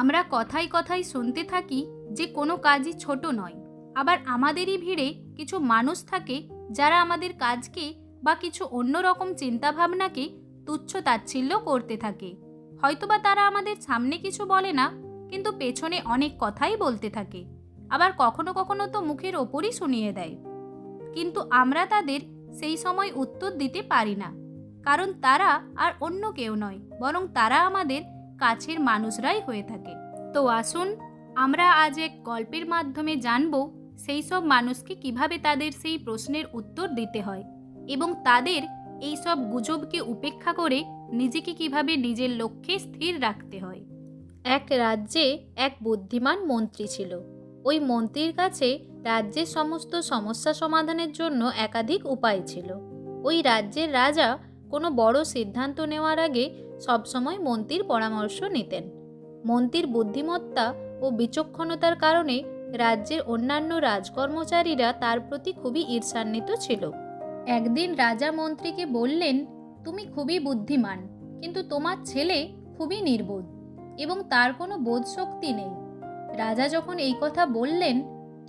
আমরা কথায় কথায় শুনতে থাকি যে কোনো কাজই ছোট নয়। আবার আমাদেরই ভিড়ে কিছু মানুষ থাকে যারা আমাদের কাজকে বা কিছু অন্যরকম চিন্তাভাবনাকে তুচ্ছ তাচ্ছিল্য করতে থাকে। হয়তোবা তারা আমাদের সামনে কিছু বলে না, কিন্তু পেছনে অনেক কথাই বলতে থাকে। আবার কখনো কখনো তো মুখের ওপরই শুনিয়ে দেয়। কিন্তু আমরা তাদের সেই সময় উত্তর দিতে পারি না, কারণ তারা আর অন্য কেউ নয়, বরং তারা আমাদের কাছের মানুষরাই হয়ে থাকে। তো আসুন আমরা আজ এক গল্পের মাধ্যমে জানব সেই সব মানুষকে কিভাবে তাদের সেই প্রশ্নের উত্তর দিতে হয় এবং তাদের এই সব গুজবকে উপেক্ষা করে নিজেকে কিভাবে নিজের লক্ষ্যে স্থির রাখতে হয়। এক রাজ্যে এক বুদ্ধিমান মন্ত্রী ছিল। ওই মন্ত্রীর কাছে রাজ্যের সমস্ত সমস্যা সমাধানের জন্য একাধিক উপায় ছিল। ওই রাজ্যের রাজা কোনো বড় সিদ্ধান্ত নেওয়ার আগে সবসময় মন্ত্রীর পরামর্শ নিতেন। মন্ত্রীর বুদ্ধিমত্তা ও বিচক্ষণতার কারণে রাজ্যের অন্যান্য রাজকর্মচারীরা তার প্রতি খুবই ঈর্ষান্বিত ছিল। একদিন রাজা মন্ত্রীকে বললেন, তুমি খুবই বুদ্ধিমান, কিন্তু তোমার ছেলে খুবই নির্বোধ এবং তার কোনো বোধ শক্তি নেই। রাজা যখন এই কথা বললেন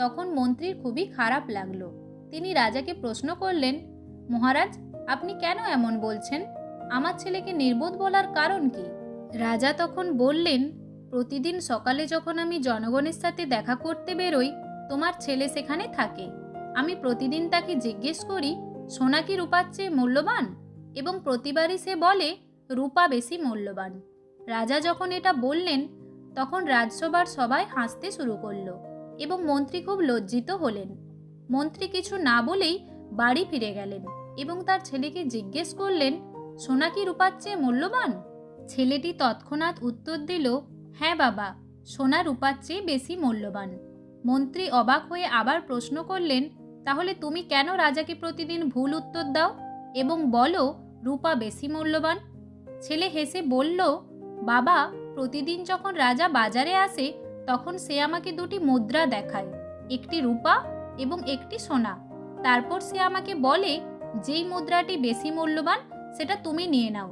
তখন মন্ত্রীর খুবই খারাপ লাগলো। তিনি রাজাকে প্রশ্ন করলেন, মহারাজ, আপনি কেন এমন বলছেন? আমার ছেলেকে নির্বোধ বলার কারণ কি? রাজা তখন বললেন, প্রতিদিন সকালে যখন আমি জনগণের সাথে দেখা করতে বেরোই, তোমার ছেলে সেখানে থাকে। আমি প্রতিদিন তাকে জিজ্ঞেস করি, সোনা কি রূপার চেয়ে মূল্যবান? এবং প্রতিবারই সে বলে, রূপা বেশি মূল্যবান। রাজা যখন এটা বললেন তখন রাজসভার সবাই হাসতে শুরু করলো এবং মন্ত্রী খুব লজ্জিত হলেন। মন্ত্রী কিছু না বলেই বাড়ি ফিরে গেলেন এবং তার ছেলেকে জিজ্ঞেস করলেন, সোনা কি রূপার চেয়ে মূল্যবান? ছেলেটি তৎক্ষণাৎ উত্তর দিল, হ্যাঁ বাবা, সোনা রূপার চেয়ে বেশি মূল্যবান। মন্ত্রী অবাক হয়ে আবার প্রশ্ন করলেন, তাহলে তুমি কেন রাজাকে প্রতিদিন ভুল উত্তর দাও এবং বলো রূপা বেশি মূল্যবান? ছেলে হেসে বলল, বাবা, প্রতিদিন যখন রাজা বাজারে আসে তখন সে আমাকে দুটি মুদ্রা দেখায়, একটি রূপা এবং একটি সোনা। তারপর সে আমাকে বলে, যেই মুদ্রাটি বেশি মূল্যবান সেটা তুমি নিয়ে নাও।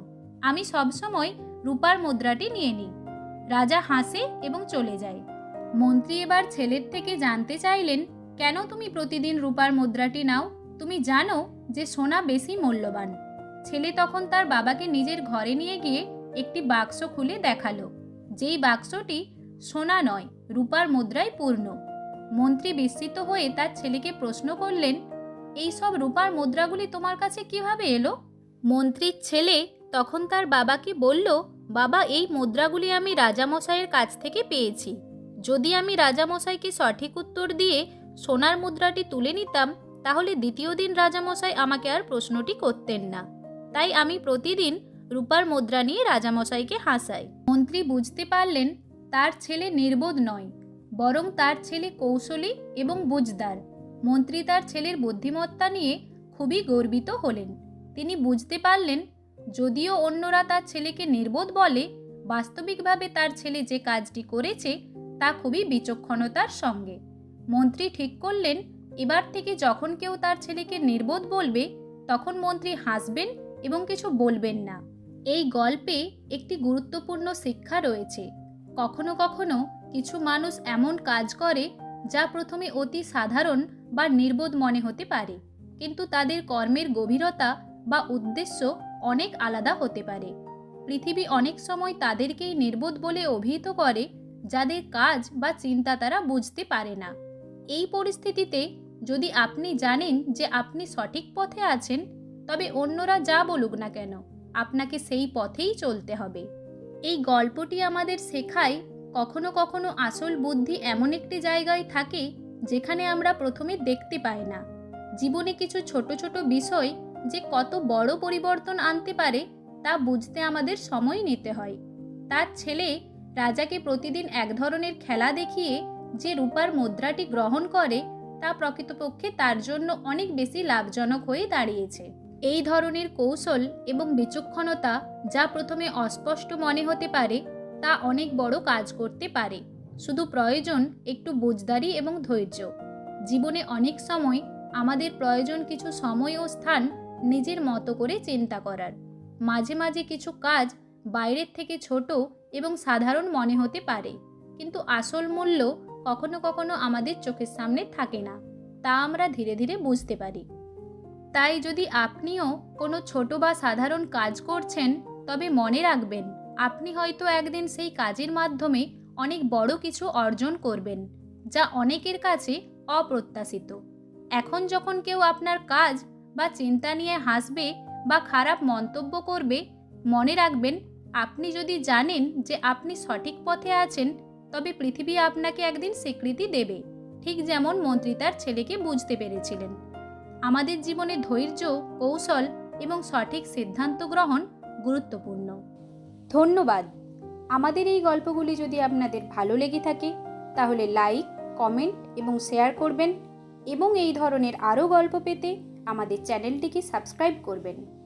আমি সবসময় রূপার মুদ্রাটি নিয়ে নিই। রাজা হাসে এবং চলে যায়। মন্ত্রী এবার ছেলের থেকে জানতে চাইলেন, কেন তুমি প্রতিদিন রূপার মুদ্রাটি নাও? তুমি জানো যে সোনা বেশি মূল্যবান। ছেলে তখন তার বাবাকে নিজের ঘরে নিয়ে গিয়ে একটি বাক্স খুলে দেখালো, যেই বাক্সটি সোনা নয়, রূপার মুদ্রায় পূর্ণ। মন্ত্রী বিস্মিত হয়ে তার ছেলেকে প্রশ্ন করলেন, এই সব রূপার মুদ্রাগুলি তোমার কাছে কিভাবে এলো? মন্ত্রীর ছেলে তখন তার বাবাকে বলল, বাবা, এই মুদ্রাগুলি আমি রাজামশাইয়ের কাছ থেকে পেয়েছি। যদি আমি রাজামশাইকে সঠিক উত্তর দিয়ে সোনার মুদ্রাটি তুলে নিতাম, তাহলে দ্বিতীয় দিন রাজামশাই আমাকে আর প্রশ্নটি করতেন না। তাই আমি প্রতিদিন রূপার মুদ্রা নিয়ে রাজামশাইকে হাসাই। মন্ত্রী বুঝতে পারলেন তার ছেলে নির্বোধ নয়, বরং তার ছেলে কৌশলী এবং বুঝদার। মন্ত্রী তার ছেলের বুদ্ধিমত্তা নিয়ে খুবই গর্বিত হলেন। তিনি বুঝতে পারলেন, যদিও অন্যরা তার ছেলেকে নির্বোধ বলে, বাস্তবিকভাবে তার ছেলে যে কাজটি করেছে তা খুবই বিচক্ষণতার সঙ্গে। মন্ত্রী ঠিক করলেন, এবার থেকে যখন কেউ তার ছেলেকে নির্বোধ বলবে তখন মন্ত্রী হাসবেন এবং কিছু বলবেন না। এই গল্পে একটি গুরুত্বপূর্ণ শিক্ষা রয়েছে। কখনো কখনো কিছু মানুষ এমন কাজ করে যা প্রথমে অতি সাধারণ বা নির্বোধ মনে হতে পারে, কিন্তু তাদের কর্মের গভীরতা বা উদ্দেশ্য অনেক আলাদা হতে পারে। পৃথিবী অনেক সময় তাদেরকেই নির্বোধ বলে অভিহিত করে যাদের কাজ বা চিন্তা তারা বুঝতে পারে না। এই পরিস্থিতিতে যদি আপনি জানেন যে আপনি সঠিক পথে আছেন, তবে অন্যরা যা বলুক না কেন আপনাকে সেই পথেই চলতে হবে। এই গল্পটি আমাদের শেখায়, কখনো কখনো আসল বুদ্ধি এমন একটি জায়গায় থাকে যেখানে আমরা প্রথমে দেখতে পাই না। জীবনে কিছু ছোট ছোট বিষয় যে কত বড় পরিবর্তন আনতে পারে তা বুঝতে আমাদের সময় নিতে হয়। তার ছেলে রাজাকে প্রতিদিন এক ধরনের খেলা দেখিয়ে যে রূপার মুদ্রাটি গ্রহণ করে তা প্রকৃতপক্ষে তার জন্য অনেক বেশি লাভজনক হয়ে দাঁড়িয়েছে। এই ধরনের কৌশল এবং বিচক্ষণতা যা প্রথমে অস্পষ্ট মনে হতে পারে তা অনেক বড় কাজ করতে পারে। শুধু প্রয়োজন একটু বুঝদারি এবং ধৈর্য। জীবনে অনেক সময় আমাদের প্রয়োজন কিছু সময় ও স্থান নিজের মতো করে চিন্তা করার। মাঝে মাঝে কিছু কাজ বাইরের থেকে ছোট এবং সাধারণ মনে হতে পারে, কিন্তু আসল মূল্য কখনো কখনো আমাদের চোখের সামনে থাকে না, তা আমরা ধীরে ধীরে বুঝতে পারি। তাই যদি আপনিও কোনো ছোট বা সাধারণ কাজ করছেন, তবে মনে রাখবেন আপনি হয়তো একদিন সেই কাজের মাধ্যমে অনেক বড় কিছু অর্জন করবেন, যা অনেকের কাছে অপ্রত্যাশিত। এখন যখন কেউ আপনার কাজ বা চিন্তা নিয়ে হাসবে বা খারাপ মন্তব্য করবে, মনে রাখবেন আপনি যদি জানেন যে আপনি সঠিক পথে আছেন, তবে পৃথিবী আপনাকে একদিন স্বীকৃতি দেবে, ঠিক যেমন মন্ত্রী তার ছেলেকে বুঝতে পেরেছিলেন। আমাদের জীবনে ধৈর্য, কৌশল এবং সঠিক সিদ্ধান্ত গ্রহণ গুরুত্বপূর্ণ। ধন্যবাদ। আমাদের এই গল্পগুলি যদি আপনাদের ভালো লেগে থাকে, তাহলে লাইক, কমেন্ট এবং শেয়ার করবেন এবং এই ধরনের আরও গল্প পেতে আমাদের চ্যানেলটিকে সাবস্ক্রাইব করবেন।